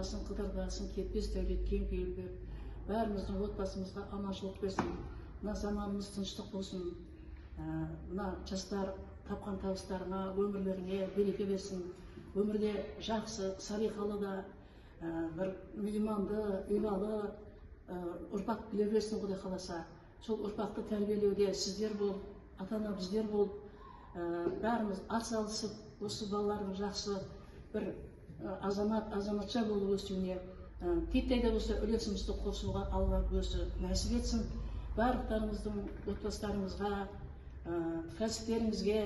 қылдырғасын, кетпес дәулет кең пейілбер. Бәріміздің отбасымызға аманшылық берсін. Мына заманымыз тыныштық болсын. Мына жастар тапқан табыстарына, өмірлеріне береке берсін. Өмірде жақсы, салиқалы да, бір иманды, илалы ұрпақ біле берсін, Құдай қаласа. Сол ұрпақты тәрбиелеуде сіздер болып, ата-ана біздер болып, бәріміз атсалысып, осы балалардың жақсы бір азаматша болып өсуіне, титтей де болса үлесімізді қосуға Алла өзі нәсіп етсін. Барлықтарыңыздың отбасыларыңызға, кәсіптеріңізге,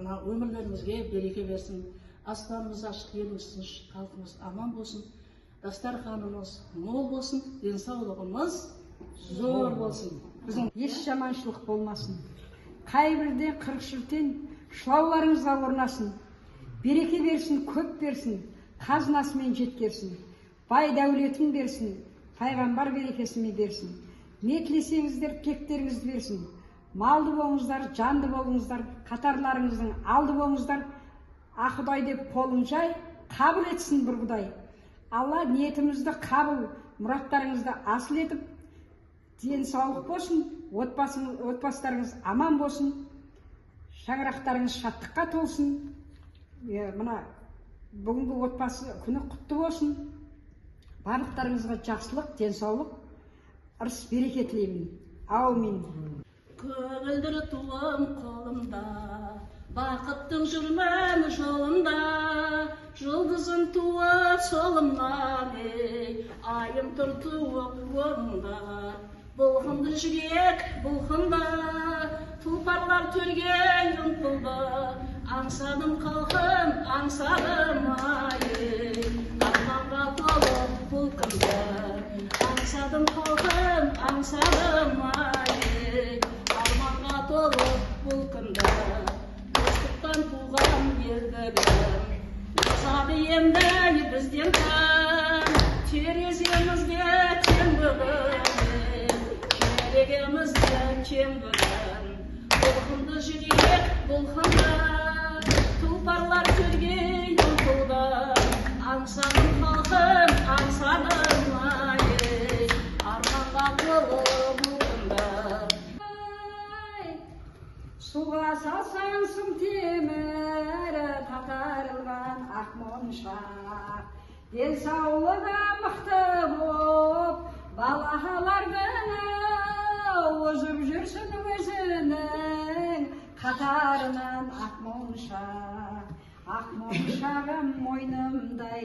өмірлеріңізге береке берсін. Аспанымыз ашық, еліміз тыныш, халқымыз аман болсын. Дастарханымыз мол болсын, денсаулығымыз зор болсын. Біздің еш жаманшылық болмасын. Қайбірде қырықшылтен шылауларыңызға орнасын. Береке берсін, көп берсін, қазынасымен жеткерсін. Бай дәулетін берсін, пайғамбар берекесімен берсін. Не тілесеңіздер, тілектеріңізді берсін. Малды болыңыздар, жанды болыңыздар, қатарларыңыздың алды болыңыздар. Ақұдай деп қолын жай, қабыл етсін бір Құдай. Алла ниетімізді қабыл, мұраттарыңызды асыл етіп, денсаулық болсын, отбасыларыңыз аман болсын, шаңырақтарыңыз шаттыққа толсын. Мына бүгінгі отбасы күні құтты болсын. Барлықтарыңызға жақсылық, денсаулық, ырыс береке тілеймін. Аумин. Көгілдір туым қолымда, бақыттың жүрмін жолында, жұлдызым туып солымнан, айым тұр туып орында. Бұлқынды жүрек, бұлқында, тұлпарлар төрге ұмтылды. Аңсадым халқым, аңсадым арманға толы бұлқынды. Аңсадым халқым, аңсадым арманға толы бұлқынды. Достықтан туған ерлігім, жазады енді бізден кім. Тереземізге тең бүгін, жүрегімізде кең бүгін. Бұлқынды жүрек, бұлқынды, тұлпарлар төрге ұмтылды. Аңсадым халқым, аңсадым арманға толы бұлқынды. Суға салсаң сым темірі, татарылған ақ моншақ. Денсаулығы мықты боп, балалардың озып жүрсін өзінің қатарынан ақ моншақ. Ақ моншағым мойнымдай,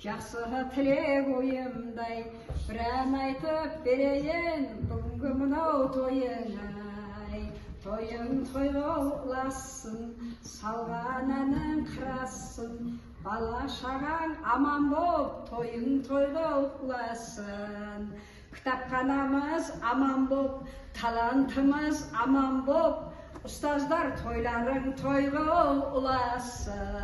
жақсы тілек ойымдай, бір ән айтып берейін бүгінгі мынау тойыңай. Тойың той боласын, салған әнің қырасың, бала шағаң аман боп, тойың той боласын. Кітапханамыз аман боп, талантымыз аман боп, ұстаздар тойларың той боласын.